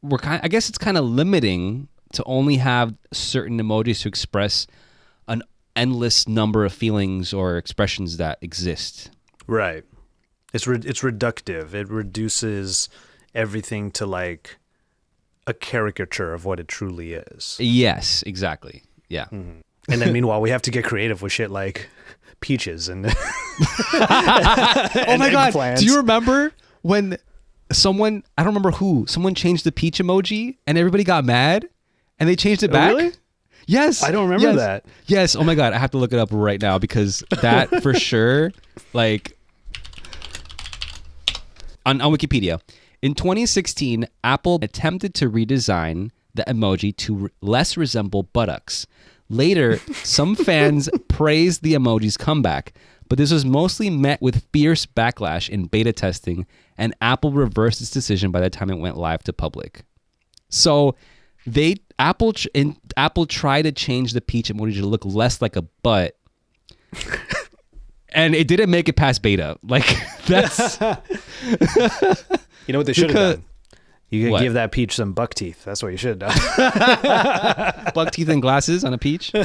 Speaker 2: We're kind. I guess it's kind of limiting to only have certain emojis to express an endless number of feelings or expressions that exist.
Speaker 1: Right. It's reductive. It reduces everything to like a caricature of what it truly is.
Speaker 2: Yes, exactly. Yeah.
Speaker 1: Mm-hmm. And then meanwhile, we have to get creative with shit like peaches and
Speaker 2: oh my God.
Speaker 1: eggplants.
Speaker 2: Do you remember when someone, I don't remember who, someone changed the peach emoji and everybody got mad and they changed it back?
Speaker 1: Really?
Speaker 2: Yes.
Speaker 1: I don't remember that.
Speaker 2: Yes. Oh my God. I have to look it up right now because that for sure, like on Wikipedia, in 2016, Apple attempted to redesign the emoji to less resemble buttocks. Later, some fans praised the emoji's comeback, but this was mostly met with fierce backlash in beta testing, and Apple reversed its decision by the time it went live to public. So, Apple tried to change the peach emoji to look less like a butt, and it didn't make it past beta. Like that's
Speaker 1: you know what they should have done. You could
Speaker 2: What?
Speaker 1: give that peach some buck teeth. That's what you should have done.
Speaker 2: buck teeth and glasses on a peach.
Speaker 1: This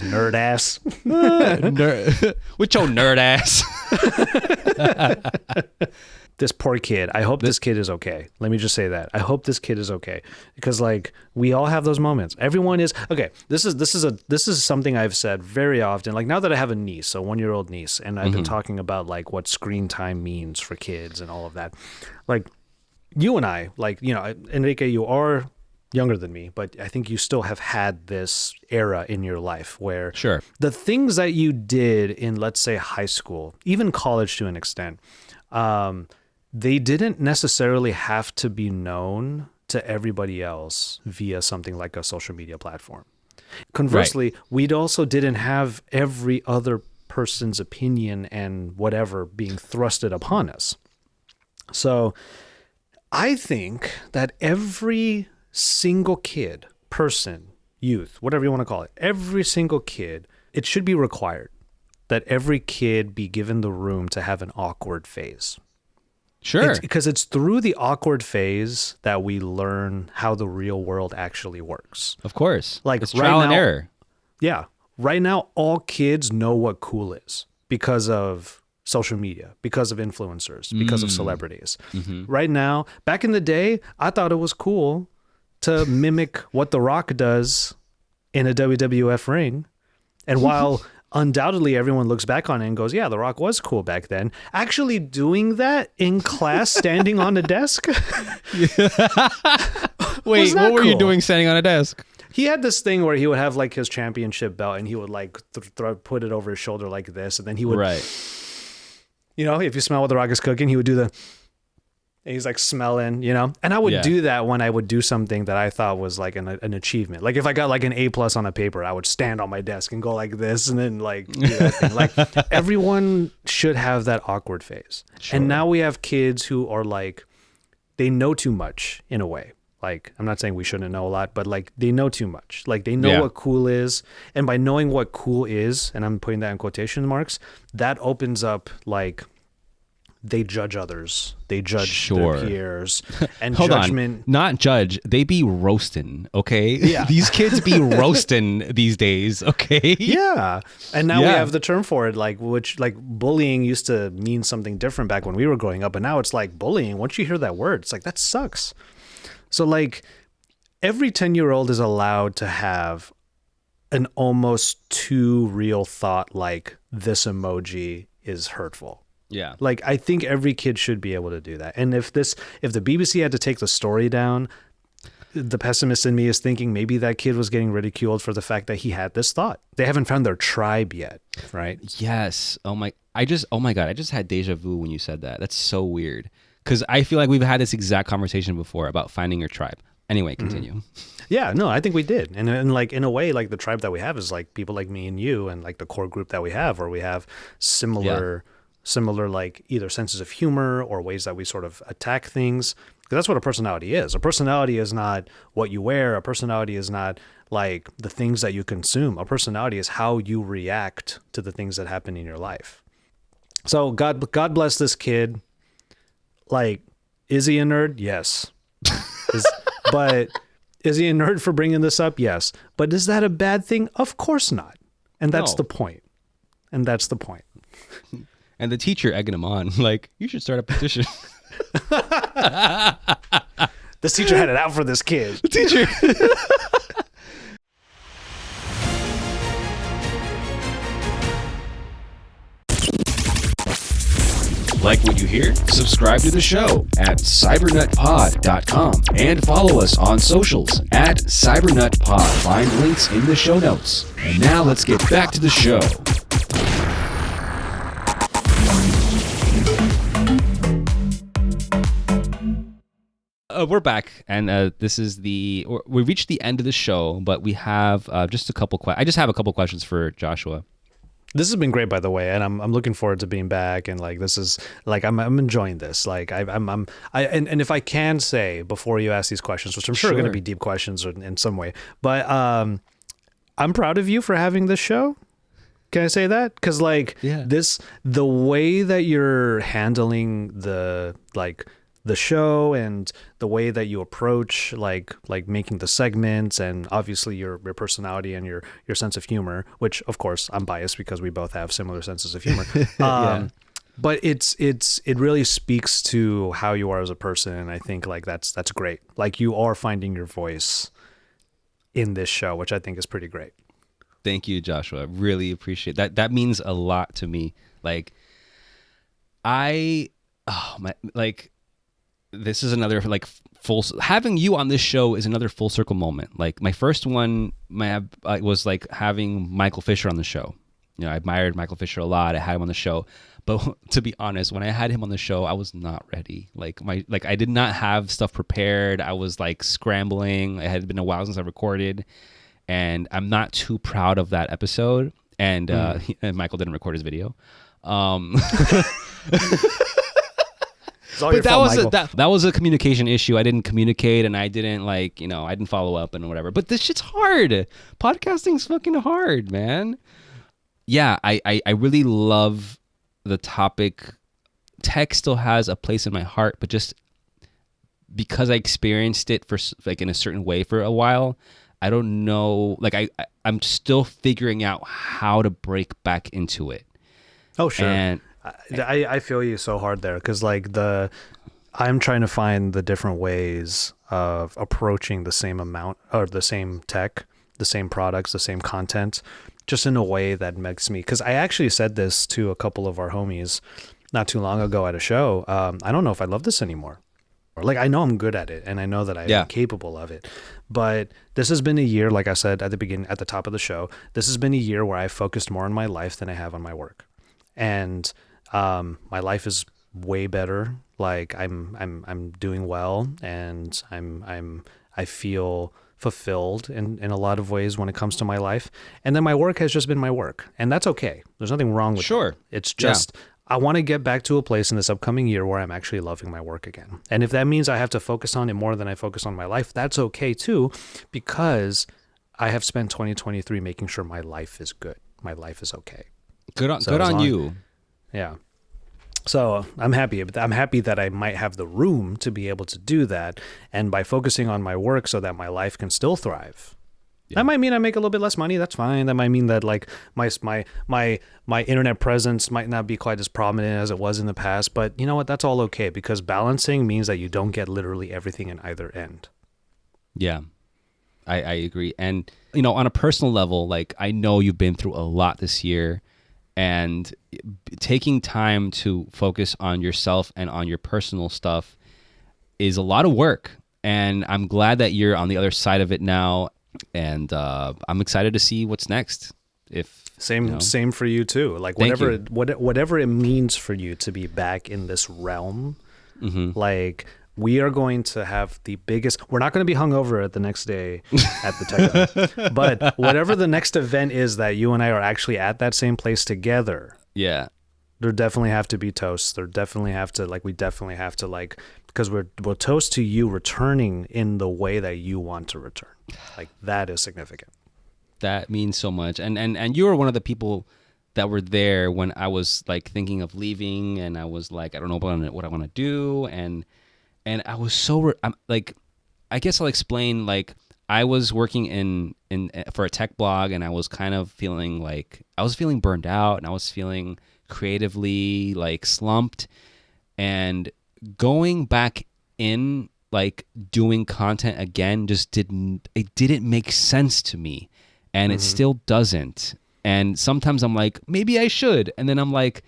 Speaker 1: nerd ass.
Speaker 2: With your nerd ass.
Speaker 1: This poor kid. I hope this kid is okay. Let me just say that. I hope this kid is okay because like we all have those moments. Everyone is okay. This is something I've said very often. Like now that I have a niece, a 1-year-old niece, and I've been talking about like what screen time means for kids and all of that. Like you and I, like, you know, Enrique, you are younger than me, but I think you still have had this era in your life where
Speaker 2: Sure.
Speaker 1: the things that you did in, let's say, high school, even college to an extent, they didn't necessarily have to be known to everybody else via something like a social media platform. Conversely, we also didn't have every other person's opinion and whatever being thrusted upon us. So I think that every single kid, person, youth, whatever you want to call it, every single kid, it should be required that every kid be given the room to have an awkward phase.
Speaker 2: Sure.
Speaker 1: Because it's through the awkward phase that we learn how the real world actually works.
Speaker 2: Of course.
Speaker 1: Like
Speaker 2: it's
Speaker 1: right
Speaker 2: trial and
Speaker 1: now-
Speaker 2: error.
Speaker 1: Yeah. Right now, all kids know what cool is because of social media, because of influencers, because of celebrities. Right now, back in the day, I thought it was cool to mimic what The Rock does in a WWF ring. And while undoubtedly everyone looks back on it and goes, yeah, The Rock was cool back then, actually doing that in class, standing on a desk.
Speaker 2: Wait,
Speaker 1: not
Speaker 2: what were you
Speaker 1: cool.
Speaker 2: doing standing on a desk?
Speaker 1: He had this thing where he would have like his championship belt and he would like put it over his shoulder like this. And then he would, you know, if you smell what The Rock is cooking, he would do the, and he's like smelling, you know, and I would do that when I would do something that I thought was like an achievement. Like if I got like an A+ on a paper, I would stand on my desk and go like this and then like do that thing. Like everyone should have that awkward phase.
Speaker 2: Sure.
Speaker 1: And now we have kids who are like, they know too much in a way. Like, I'm not saying we shouldn't know a lot, but like they know too much. Like they know what cool is. And by knowing what cool is, and I'm putting that in quotation marks, that opens up like, they judge others. They judge their peers. And
Speaker 2: Hold
Speaker 1: judgment.
Speaker 2: on. Not judge. They be roasting, okay?
Speaker 1: Yeah.
Speaker 2: These kids be roasting these days, okay?
Speaker 1: Yeah. And now we have the term for it, like, which like bullying used to mean something different back when we were growing up. But now it's like bullying. Once you hear that word, it's like, that sucks. So like every 10-year-old is allowed to have an almost too real thought like this emoji is hurtful.
Speaker 2: Yeah.
Speaker 1: Like I think every kid should be able to do that. And if the BBC had to take the story down, the pessimist in me is thinking maybe that kid was getting ridiculed for the fact that he had this thought. They haven't found their tribe yet, right?
Speaker 2: Yes. Oh my God. I just had deja vu when you said that. That's so weird. Because I feel like we've had this exact conversation before about finding your tribe. Anyway, continue.
Speaker 1: Yeah, no, I think we did. And like in a way, like the tribe that we have is like people like me and you and like the core group that we have, where we have similar like either senses of humor or ways that we sort of attack things. Because that's what a personality is. A personality is not what you wear. A personality is not like the things that you consume. A personality is how you react to the things that happen in your life. So God bless this kid. Like, is he a nerd? Yes. But is he a nerd for bringing this up? Yes. But is that a bad thing? Of course not. And that's the point. And that's the point.
Speaker 2: And the teacher egging him on, like, you should start a petition.
Speaker 1: This teacher had it out for this kid.
Speaker 2: The teacher.
Speaker 3: Like what you hear? Subscribe to the show at cybernutpod.com and follow us on socials at cybernutpod. Find links in the show notes. And now let's get back to the show.
Speaker 2: We're back, and this is we reached the end of the show, but we have just a couple. I just have a couple questions for Joshua.
Speaker 1: This has been great, by the way, and I'm looking forward to being back. And like, this is like, I'm enjoying this. Like, and if I can say before you ask these questions, which I'm sure are going to be deep questions in some way, but I'm proud of you for having this show. Can I say that? Because like the way that you're handling the show and the way that you approach like making the segments, and obviously your personality and your sense of humor, which of course I'm biased because we both have similar senses of humor. But it really speaks to how you are as a person, and I think like that's great. Like, you are finding your voice in this show, which I think is pretty great.
Speaker 2: Thank you, Joshua. Really appreciate that. That means a lot to me. Like, this is another like having you on this show is another full circle moment. Like, my first one was like having Michael Fisher on the show. You know, I admired Michael Fisher a lot. I had him on the show, but to be honest, when I had him on the show, I was not ready. Like I did not have stuff prepared. I was like scrambling. It had been a while since I recorded, and I'm not too proud of that episode. And and Michael didn't record his video. But that was a communication issue. I didn't communicate, and I didn't I didn't follow up and whatever. But this shit's hard. Podcasting's fucking hard, man. Yeah, I really love the topic. Tech still has a place in my heart, but just because I experienced it for like in a certain way for a while, I don't know. Like I'm still figuring out how to break back into it.
Speaker 1: Oh, sure.
Speaker 2: And
Speaker 1: I feel you so hard there, because like I'm trying to find the different ways of approaching the same amount or the same tech, the same products, the same content, just in a way that makes me, because I actually said this to a couple of our homies not too long ago at a show. I don't know if I love this anymore. Or like, I know I'm good at it and I know that I'm capable of it, but this has been a year, like I said at the top of the show, this has been a year where I focused more on my life than I have on my work. And my life is way better. Like I'm doing well, and I feel fulfilled in a lot of ways when it comes to my life. And then my work has just been my work, and that's okay. There's nothing wrong with it. It's just I want to get back to a place in this upcoming year where I'm actually loving my work again. And if that means I have to focus on it more than I focus on my life, that's okay too, because I have spent 2023 making sure my life is good. My life is okay.
Speaker 2: Good on you.
Speaker 1: Yeah. So I'm happy, but I'm happy that I might have the room to be able to do that. And by focusing on my work so that my life can still thrive. Yeah. That might mean I make a little bit less money. That's fine. That might mean that like my internet presence might not be quite as prominent as it was in the past. But you know what? That's all okay, because balancing means that you don't get literally everything in either end.
Speaker 2: Yeah, I agree. And, you know, on a personal level, like, I know you've been through a lot this year. And taking time to focus on yourself and on your personal stuff is a lot of work. And I'm glad that you're on the other side of it now. And I'm excited to see what's next.
Speaker 1: Same for you too. Like whatever it means for you to be back in this realm, like, we are going to have the biggest, we're not going to be hungover at the next day at the tech event, but whatever the next event is that you and I are actually at that same place together.
Speaker 2: Yeah.
Speaker 1: There definitely have to be toasts. We definitely have to because we'll toast to you returning in the way that you want to return. Like, that is significant.
Speaker 2: That means so much. And you are one of the people that were there when I was like thinking of leaving, and I was like, I don't know what I want to do, and I was so I'm like, I guess I'll explain. Like, I was working in for a tech blog, and I was kind of feeling like I was feeling burned out, and I was feeling creatively like slumped, and going back in like doing content again just didn't make sense to me, and it still doesn't. And sometimes I'm like, maybe I should, and then I'm like,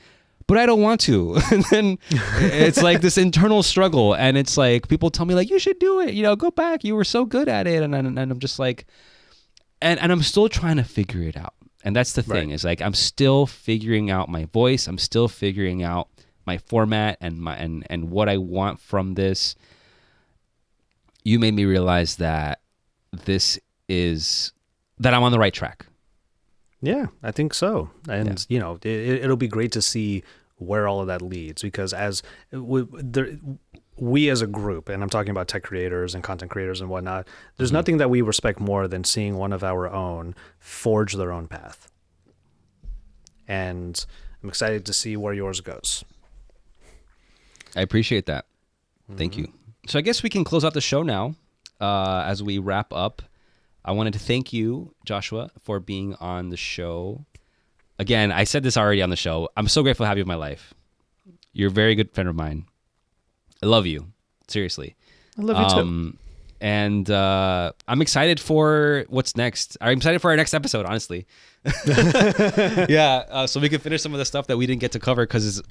Speaker 2: but I don't want to. And then it's like this internal struggle, and it's like people tell me like, you should do it, go back, you were so good at it, and I'm just like, and I'm still trying to figure it out. And that's the thing, is like I'm still figuring out my voice, I'm still figuring out my format and what I want from this. You made me realize that that I'm on the right track.
Speaker 1: Yeah, I think so. And, it'll be great to see where all of that leads, because we as a group, and I'm talking about tech creators and content creators and whatnot, there's nothing that we respect more than seeing one of our own forge their own path. And I'm excited to see where yours goes.
Speaker 2: I appreciate that. Thank you. So I guess we can close out the show now as we wrap up. I wanted to thank you, Joshua, for being on the show. Again, I said this already on the show. I'm so grateful to have you in my life. You're a very good friend of mine. I love you. Seriously.
Speaker 1: I love you too.
Speaker 2: And I'm excited for what's next. I'm excited for our next episode, honestly. Yeah, so we can finish some of the stuff that we didn't get to cover, because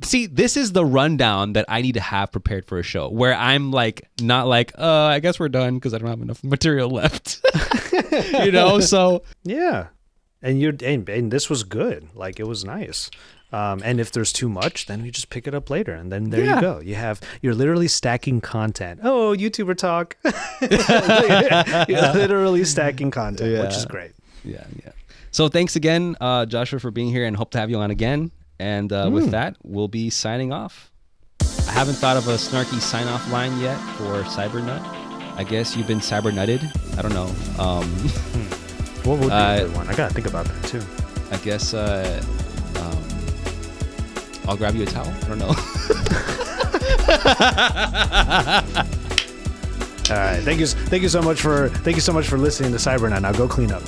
Speaker 2: see, this is the rundown that I need to have prepared for a show, where I'm like, not like, I guess we're done because I don't have enough material left. So
Speaker 1: yeah, and this was good. Like, it was nice. And if there's too much, then we just pick it up later, and then there you go. You're literally stacking content. Oh, YouTuber talk. You're literally stacking content, which is great.
Speaker 2: Yeah. So thanks again, Joshua, for being here, and hope to have you on again. And with that, we'll be signing off. I haven't thought of a snarky sign-off line yet for Cybernut. I guess you've been cybernutted. I don't know.
Speaker 1: What would be a good one? I gotta think about that too.
Speaker 2: I guess I'll grab you a towel. I don't know.
Speaker 1: All right. Thank you so much for listening to Cybernut. Now go clean up.